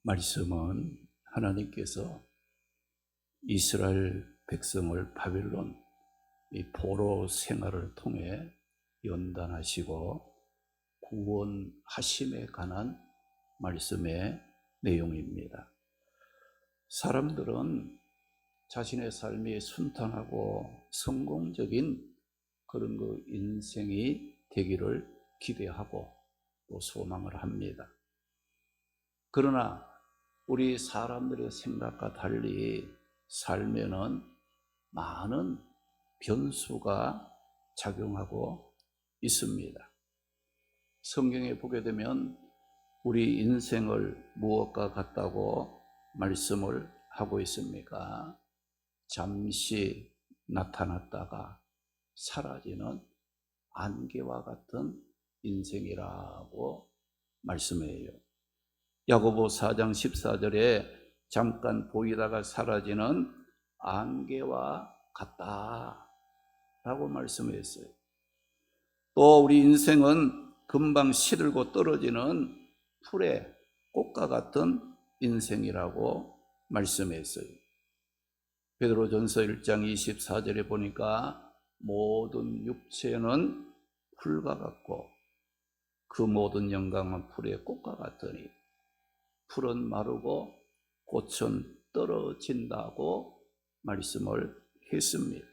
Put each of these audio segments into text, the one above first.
말씀은 하나님께서 이스라엘 백성을 바벨론 이 포로 생활을 통해 연단하시고 구원하심에 관한 말씀의 내용입니다. 사람들은 자신의 삶이 순탄하고 성공적인 그런 인생이 되기를 기대하고 또 소망을 합니다. 그러나 우리 사람들의 생각과 달리 삶에는 많은 변수가 작용하고 있습니다. 성경에 보게 되면 우리 인생을 무엇과 같다고 말씀을 하고 있습니까? 잠시 나타났다가 사라지는 안개와 같은 인생이라고 말씀해요. 야고보 4장 14절에 잠깐 보이다가 사라지는 안개와 같다라고 말씀했어요. 또 우리 인생은 금방 시들고 떨어지는 풀의 꽃과 같은 인생이라고 말씀했어요. 베드로전서 1장 24절에 보니까 모든 육체는 풀과 같고 그 모든 영광은 풀의 꽃과 같으니 풀은 마르고 꽃은 떨어진다고 말씀을 했습니다.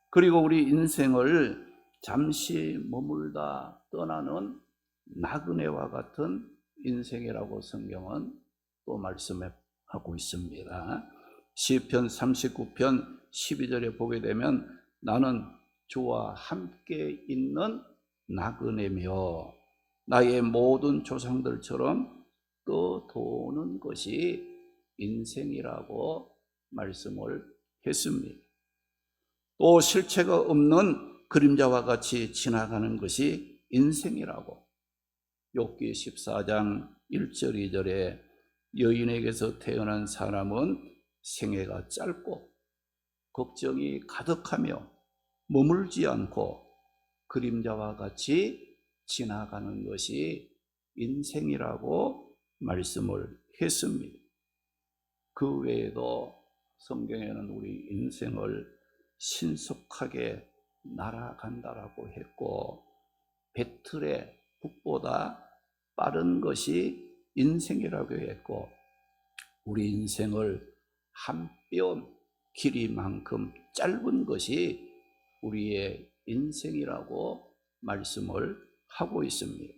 그리고 우리 인생을 잠시 머물다 떠나는 나그네와 같은 인생이라고 성경은 또 말씀하고 있습니다. 시편 39편 12절에 보게 되면 나는 주와 함께 있는 나그네며 나의 모든 조상들처럼 떠도는 것이 인생이라고 말씀을 했습니다. 또 실체가 없는 그림자와 같이 지나가는 것이 인생이라고 욥기 14장 1절 2절에 여인에게서 태어난 사람은 생애가 짧고 걱정이 가득하며 머물지 않고 그림자와 같이 지나가는 것이 인생이라고 말씀을 했습니다. 그 외에도 성경에는 우리 인생을 신속하게 날아간다라고 했고 배틀의 북보다 빠른 것이 인생이라고 했고 우리 인생을 한 뼘 길이만큼 짧은 것이 우리의 인생이라고 말씀을 하고 있습니다.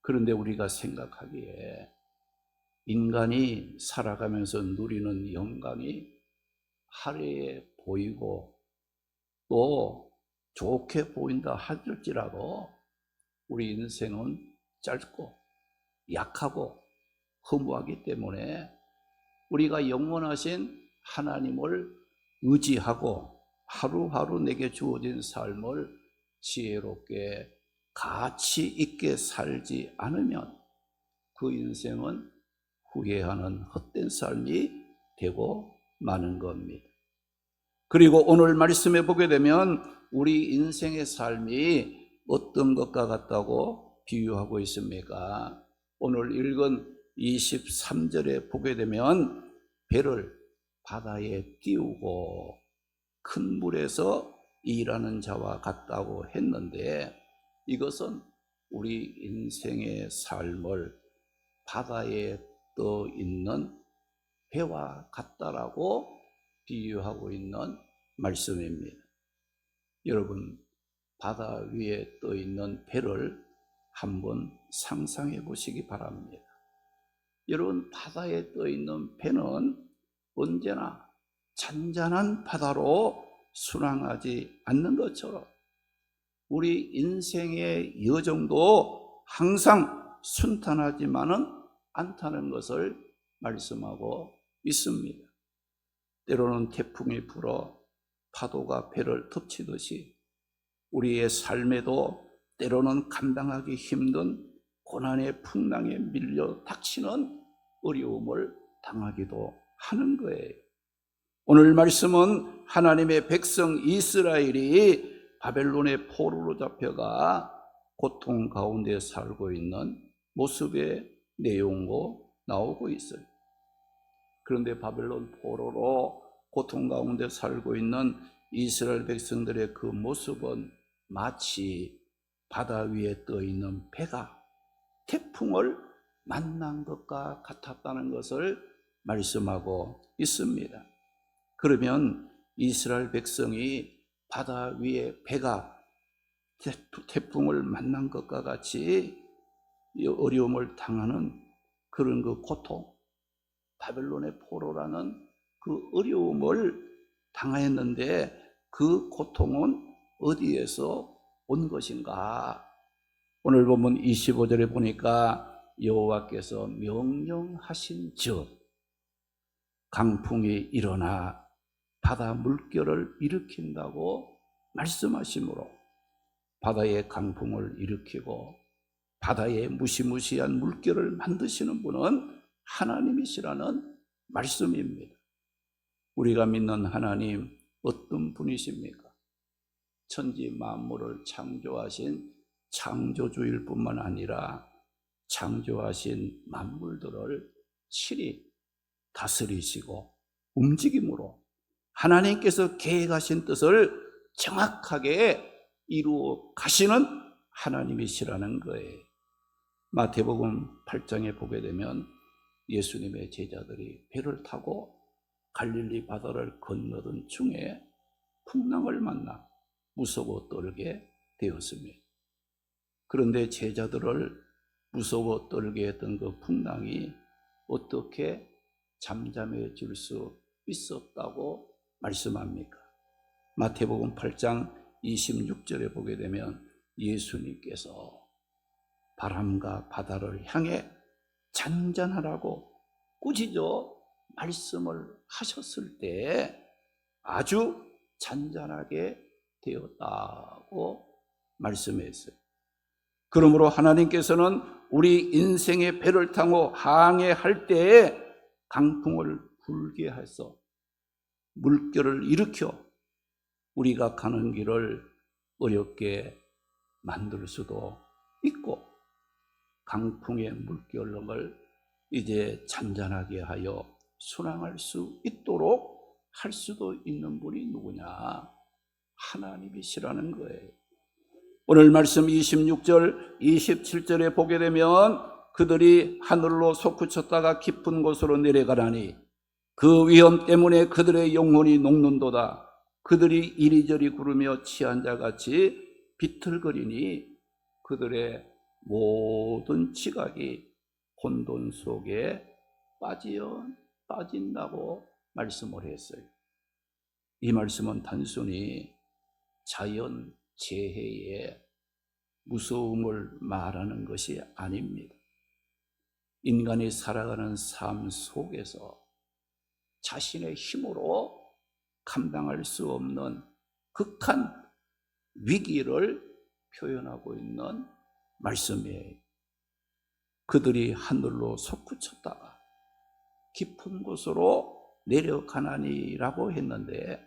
그런데 우리가 생각하기에 인간이 살아가면서 누리는 영광이 화려해 보이고 또 좋게 보인다 할지라도 우리 인생은 짧고 약하고 허무하기 때문에 우리가 영원하신 하나님을 의지하고 하루하루 내게 주어진 삶을 지혜롭게 가치 있게 살지 않으면 그 인생은 후회하는 헛된 삶이 되고 마는 겁니다. 그리고 오늘 말씀에 보게 되면 우리 인생의 삶이 어떤 것과 같다고 비유하고 있습니까? 오늘 읽은 23절에 보게 되면 배를 바다에 띄우고 큰 물에서 일하는 자와 같다고 했는데 이것은 우리 인생의 삶을 바다에 떠 있는 배와 같다라고 비유하고 있는 말씀입니다. 여러분, 바다 위에 떠 있는 배를 한번 상상해 보시기 바랍니다. 여러분, 바다에 떠 있는 배는 언제나 잔잔한 바다로 순항하지 않는 것처럼 우리 인생의 여정도 항상 순탄하지만은 않다는 것을 말씀하고 있습니다. 때로는 태풍이 불어 파도가 배를 덮치듯이 우리의 삶에도 때로는 감당하기 힘든 고난의 풍랑에 밀려 닥치는 어려움을 당하기도 하는 거예요. 오늘 말씀은 하나님의 백성 이스라엘이 바벨론의 포로로 잡혀가 고통 가운데 살고 있는 모습의 내용도 나오고 있어요. 그런데 바벨론 포로로 고통 가운데 살고 있는 이스라엘 백성들의 그 모습은 마치 바다 위에 떠 있는 배가 태풍을 만난 것과 같았다는 것을 말씀하고 있습니다. 그러면 이스라엘 백성이 바다 위에 배가 태풍을 만난 것과 같이 어려움을 당하는 그런 그 고통, 바벨론의 포로라는 그 어려움을 당하였는데 그 고통은 어디에서 온 것인가? 오늘 본문 25절에 보니까 여호와께서 명령하신 즉 강풍이 일어나 바다 물결을 일으킨다고 말씀하시므로 바다의 강풍을 일으키고 바다에 무시무시한 물결을 만드시는 분은 하나님이시라는 말씀입니다. 우리가 믿는 하나님 어떤 분이십니까? 천지 만물을 창조하신 창조주일 뿐만 아니라 창조하신 만물들을 친히 다스리시고 움직임으로 하나님께서 계획하신 뜻을 정확하게 이루어 가시는 하나님이시라는 거예요. 마태복음 8장에 보게 되면 예수님의 제자들이 배를 타고 갈릴리 바다를 건너던 중에 풍랑을 만나 무서워 떨게 되었습니다. 그런데 제자들을 무서워 떨게 했던 그 풍랑이 어떻게 잠잠해질 수 있었다고 말씀합니까? 마태복음 8장 26절에 보게 되면 예수님께서 바람과 바다를 향해 잔잔하라고 꾸짖어 말씀을 하셨을 때 아주 잔잔하게 되었다고 말씀했어요. 그러므로 하나님께서는 우리 인생의 배를 타고 항해할 때에 강풍을 불게 해서 물결을 일으켜 우리가 가는 길을 어렵게 만들 수도 있고 강풍의 물결을 이제 잔잔하게 하여 순항할 수 있도록 할 수도 있는 분이 누구냐? 하나님이시라는 거예요. 오늘 말씀 26절, 27절에 보게 되면 그들이 하늘로 솟구쳤다가 깊은 곳으로 내려가라니 그 위험 때문에 그들의 영혼이 녹는도다. 그들이 이리저리 구르며 취한 자같이 비틀거리니 그들의 모든 지각이 혼돈 속에 빠진다고 말씀을 했어요. 이 말씀은 단순히 자연 재해의 무서움을 말하는 것이 아닙니다. 인간이 살아가는 삶 속에서 자신의 힘으로 감당할 수 없는 극한 위기를 표현하고 있는 말씀이에요. 그들이 하늘로 솟구쳤다가 깊은 곳으로 내려가나니라고 했는데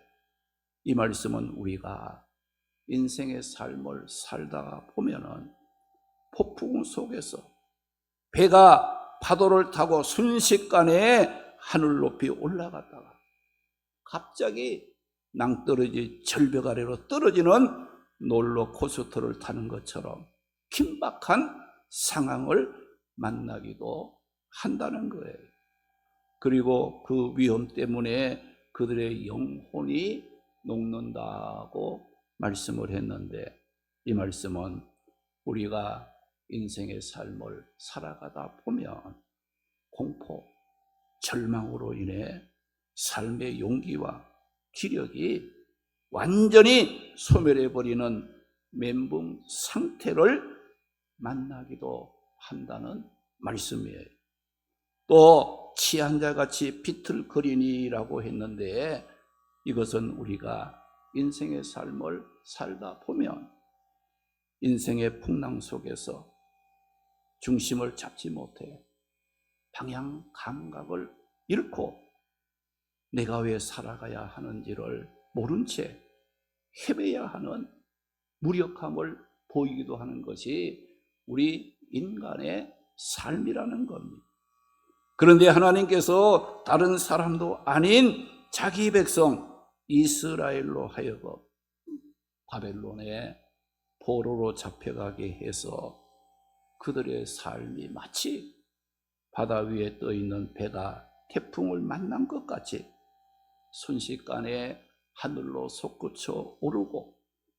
이 말씀은 우리가 인생의 삶을 살다가 보면은 폭풍 속에서 배가 파도를 타고 순식간에 하늘 높이 올라갔다가 갑자기 낭떠러지 절벽 아래로 떨어지는 롤러코스터를 타는 것처럼 긴박한 상황을 만나기도 한다는 거예요. 그리고 그 위험 때문에 그들의 영혼이 녹는다고 말씀을 했는데 이 말씀은 우리가 인생의 삶을 살아가다 보면 공포, 절망으로 인해 삶의 용기와 기력이 완전히 소멸해버리는 멘붕 상태를 만나기도 한다는 말씀이에요. 또 취한 자같이 비틀거리니라고 했는데 이것은 우리가 인생의 삶을 살다 보면 인생의 풍랑 속에서 중심을 잡지 못해 방향 감각을 잃고 내가 왜 살아가야 하는지를 모른 채 헤매야 하는 무력함을 보이기도 하는 것이 우리 인간의 삶이라는 겁니다. 그런데 하나님께서 다른 사람도 아닌 자기 백성 이스라엘로 하여금 바벨론의 포로로 잡혀가게 해서 그들의 삶이 마치 바다 위에 떠있는 배가 태풍을 만난 것 같이 순식간에 하늘로 솟구쳐 오르고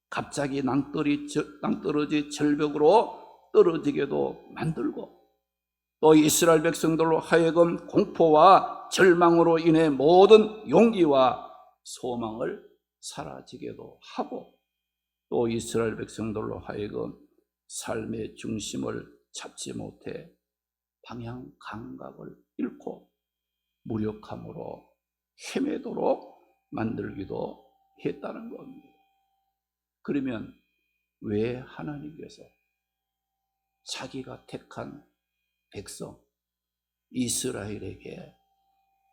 갑자기 낭떠러지 절벽으로 떨어지게도 만들고 또 이스라엘 백성들로 하여금 공포와 절망으로 인해 모든 용기와 소망을 사라지게도 하고 또 이스라엘 백성들로 하여금 삶의 중심을 잡지 못해 방향 감각을 잃고 무력함으로 헤매도록 만들기도 했다는 겁니다. 그러면 왜 하나님께서 자기가 택한 백성 이스라엘에게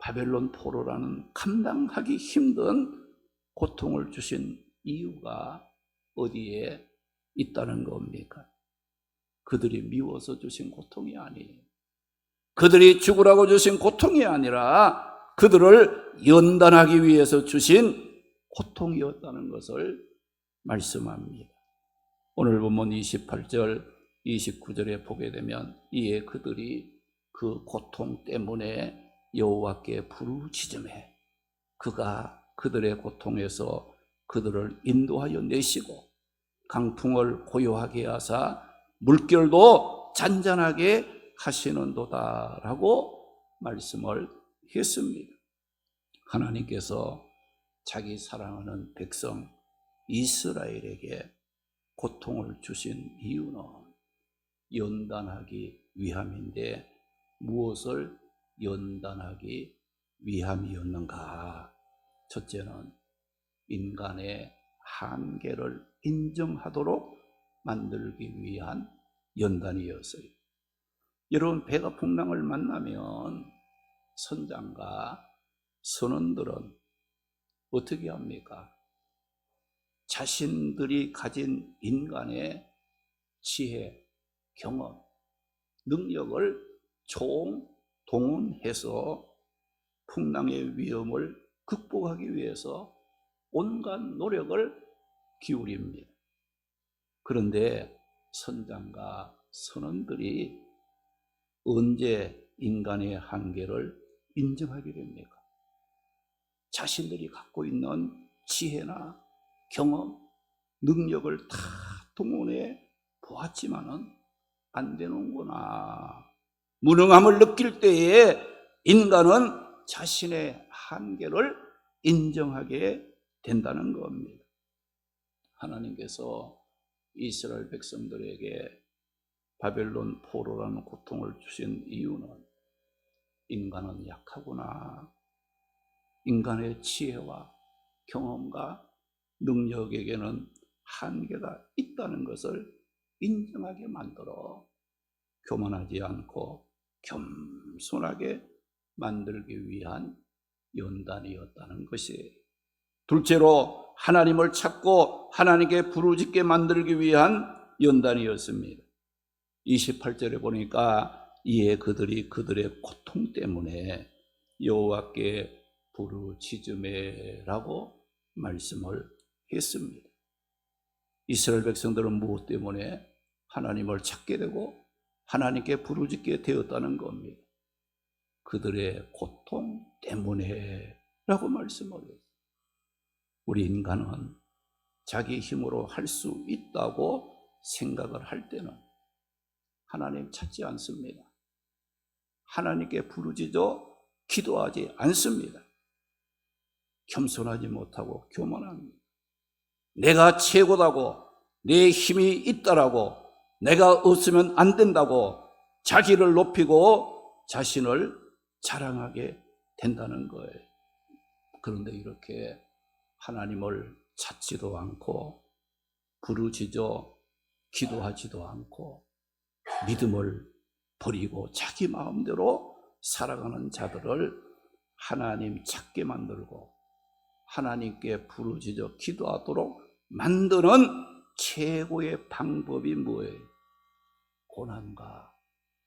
바벨론 포로라는 감당하기 힘든 고통을 주신 이유가 어디에 있다는 겁니까? 그들이 미워서 주신 고통이 아니에요. 그들이 죽으라고 주신 고통이 아니라 그들을 연단하기 위해서 주신 고통이었다는 것을 말씀합니다. 오늘 본문 28절, 29절에 보게 되면 이에 그들이 그 고통 때문에 여호와께 부르짖으매 그가 그들의 고통에서 그들을 인도하여 내시고 강풍을 고요하게 하사 물결도 잔잔하게 하시는도다 라고 말씀을 했습니다. 하나님께서 자기 사랑하는 백성 이스라엘에게 고통을 주신 이유는 연단하기 위함인데 무엇을 연단하기 위함이었는가? 첫째는 인간의 한계를 인정하도록 만들기 위한 연단이었어요. 여러분, 배가 풍랑을 만나면 선장과 선원들은 어떻게 합니까? 자신들이 가진 인간의 지혜, 경험, 능력을 총동원해서 풍랑의 위험을 극복하기 위해서 온갖 노력을 기울입니다. 그런데 선장과 선원들이 언제 인간의 한계를 인정하게 됩니까? 자신들이 갖고 있는 지혜나 경험, 능력을 다 동원해 보았지만은 안 되는구나. 무능함을 느낄 때에 인간은 자신의 한계를 인정하게 된다는 겁니다. 하나님께서 이스라엘 백성들에게 바벨론 포로라는 고통을 주신 이유는 인간은 약하구나. 인간의 지혜와 경험과 능력에게는 한계가 있다는 것을 인정하게 만들어 교만하지 않고 겸손하게 만들기 위한 연단이었다는 것이, 둘째로 하나님을 찾고 하나님께 부르짖게 만들기 위한 연단이었습니다. 28절에 보니까 이에 그들이 그들의 고통 때문에 여호와께 부르짖으매라고 말씀을 했습니다. 이스라엘 백성들은 무엇 때문에 하나님을 찾게 되고 하나님께 부르짖게 되었다는 겁니다. 그들의 고통 때문에 라고 말씀을 했어요. 우리 인간은 자기 힘으로 할 수 있다고 생각을 할 때는 하나님 찾지 않습니다. 하나님께 부르짖어 기도하지 않습니다. 겸손하지 못하고 교만합니다. 내가 최고다고, 내 힘이 있다라고, 내가 없으면 안 된다고 자기를 높이고 자신을 자랑하게 된다는 거예요. 그런데 이렇게 하나님을 찾지도 않고 부르짖어 기도하지도 않고 믿음을 버리고 자기 마음대로 살아가는 자들을 하나님 찾게 만들고 하나님께 부르짖어 기도하도록 만드는 최고의 방법이 뭐예요? 고난과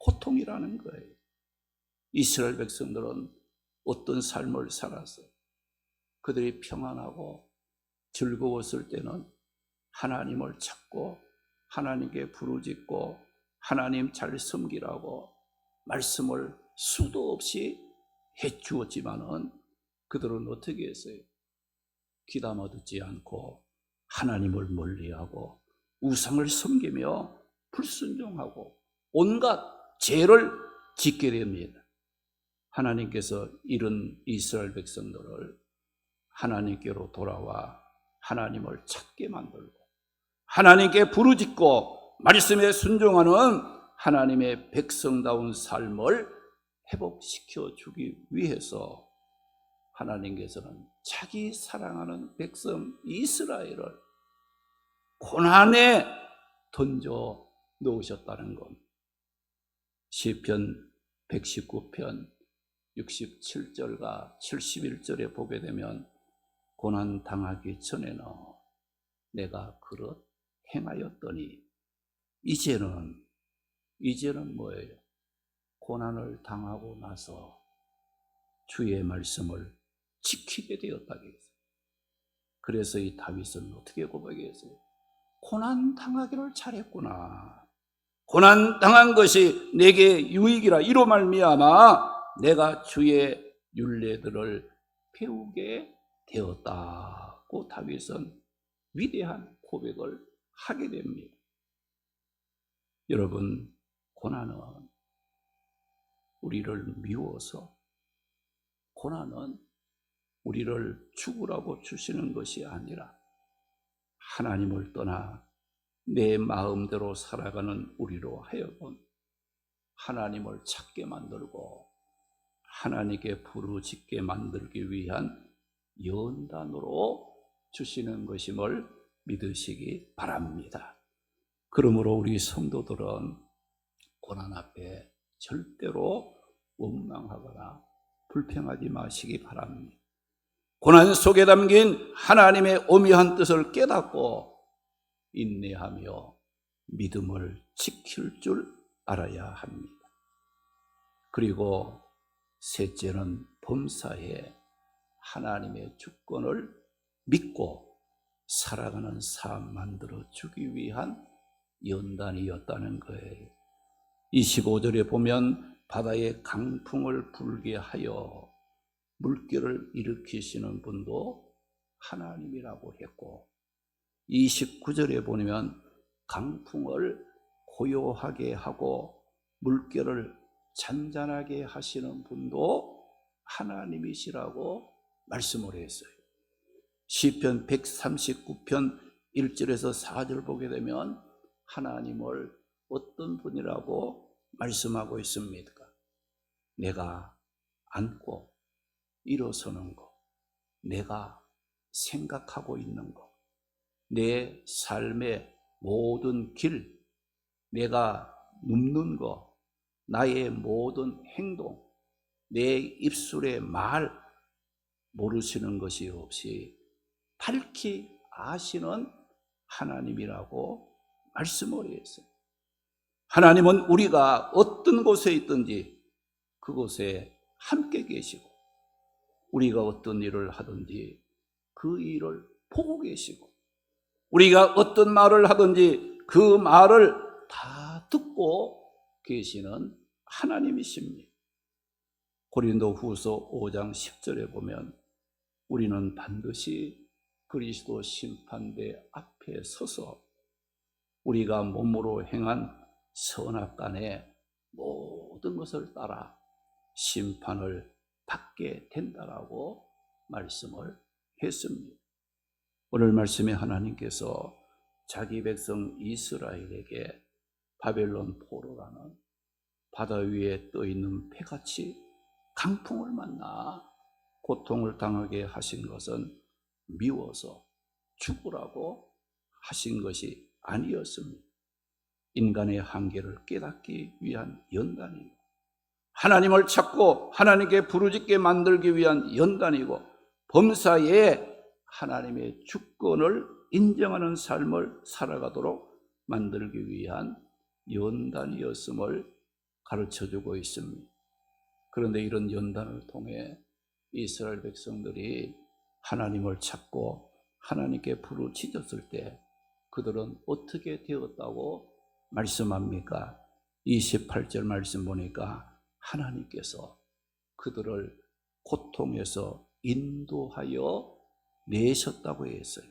고통이라는 거예요. 이스라엘 백성들은 어떤 삶을 살아서 그들이 평안하고 즐거웠을 때는 하나님을 찾고 하나님께 부르짖고 하나님 잘 섬기라고 말씀을 수도 없이 해주었지만은 그들은 어떻게 했어요? 귀담아 듣지 않고 하나님을 멀리하고 우상을 섬기며 불순종하고 온갖 죄를 짓게 됩니다. 하나님께서 이런 이스라엘 백성들을 하나님께로 돌아와 하나님을 찾게 만들고 하나님께 부르짖고 말씀에 순종하는 하나님의 백성다운 삶을 회복시켜 주기 위해서 하나님께서는 자기 사랑하는 백성 이스라엘을 고난에 던져 놓으셨다는 것. 시편 119편 67절과 71절에 보게 되면 고난 당하기 전에는 내가 그릇 행하였더니 이제는 뭐예요? 고난을 당하고 나서 주의 말씀을 지키게 되었다고 했어요. 그래서 이 다윗은 어떻게 고백했어요? 고난 당하기를 잘했구나. 고난 당한 것이 내게 유익이라. 이로 말미암아 내가 주의 율례들을 배우게 되었다고 다윗은 위대한 고백을 하게 됩니다. 여러분, 고난은 우리를 미워서, 고난은 우리를 죽으라고 주시는 것이 아니라 하나님을 떠나 내 마음대로 살아가는 우리로 하여금 하나님을 찾게 만들고 하나님께 부르짖게 만들기 위한 연단으로 주시는 것임을 믿으시기 바랍니다. 그러므로 우리 성도들은 고난 앞에 절대로 원망하거나 불평하지 마시기 바랍니다. 고난 속에 담긴 하나님의 오묘한 뜻을 깨닫고 인내하며 믿음을 지킬 줄 알아야 합니다. 그리고 셋째는 범사에 하나님의 주권을 믿고 살아가는 삶 만들어 주기 위한 연단이었다는 거예요. 25절에 보면 바다에 강풍을 불게 하여 물결을 일으키시는 분도 하나님이라고 했고, 29절에 보면 강풍을 고요하게 하고 물결을 잔잔하게 하시는 분도 하나님이시라고 말씀을 했어요. 시편 139편 1절에서 4절 보게 되면 하나님을 어떤 분이라고 말씀하고 있습니까? 내가 앉고 일어서는 것, 내가 생각하고 있는 것, 내 삶의 모든 길, 내가 눕는 것, 나의 모든 행동, 내 입술의 말 모르시는 것이 없이 밝히 아시는 하나님이라고 말씀을 했어요. 하나님은 우리가 어떤 곳에 있든지 그곳에 함께 계시고, 우리가 어떤 일을 하든지 그 일을 보고 계시고, 우리가 어떤 말을 하든지 그 말을 다 듣고 계시는 하나님이십니다. 고린도후서 5장 10절에 보면 우리는 반드시 그리스도 심판대 앞에 서서 우리가 몸으로 행한 선악간의 모든 것을 따라 심판을 받게 된다라고 말씀을 했습니다. 오늘 말씀에 하나님께서 자기 백성 이스라엘에게 바벨론 포로라는 바다 위에 떠 있는 배같이 강풍을 만나 고통을 당하게 하신 것은 미워서 죽으라고 하신 것이 아니었습니다. 인간의 한계를 깨닫기 위한 연단이고, 하나님을 찾고 하나님께 부르짖게 만들기 위한 연단이고, 범사에 하나님의 주권을 인정하는 삶을 살아가도록 만들기 위한 연단이었음을 가르쳐주고 있습니다. 그런데 이런 연단을 통해 이스라엘 백성들이 하나님을 찾고 하나님께 부르짖었을 때 그들은 어떻게 되었다고 말씀합니까? 28절 말씀 보니까 하나님께서 그들을 고통에서 인도하여 내셨다고 했어요.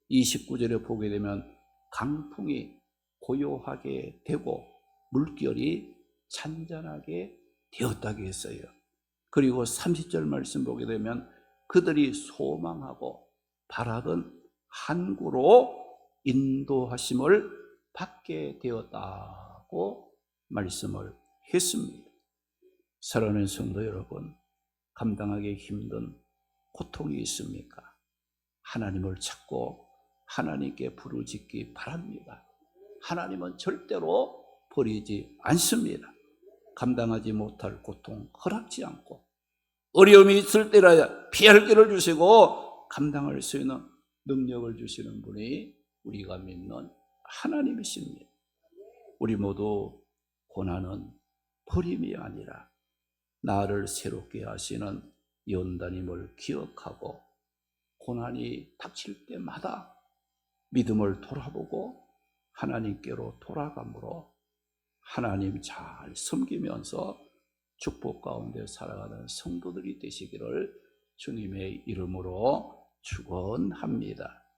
29절에 보게 되면 강풍이 고요하게 되고 물결이 잔잔하게 되었다고 했어요. 그리고 30절 말씀 보게 되면 그들이 소망하고 바라던 항구로 인도하심을 받게 되었다고 말씀을 했습니다. 사랑하는 성도 여러분, 감당하기 힘든 고통이 있습니까? 하나님을 찾고 하나님께 부르짖기 바랍니다. 하나님은 절대로 버리지 않습니다. 감당하지 못할 고통 허락지 않고 어려움이 있을 때라야 피할 길을 주시고 감당할 수 있는 능력을 주시는 분이 우리가 믿는 하나님이십니다. 우리 모두 고난은 버림이 아니라 나를 새롭게 하시는 연단임을 기억하고 고난이 닥칠 때마다 믿음을 돌아보고 하나님께로 돌아감으로 하나님 잘 섬기면서 축복 가운데 살아가는 성도들이 되시기를 주님의 이름으로 축원합니다.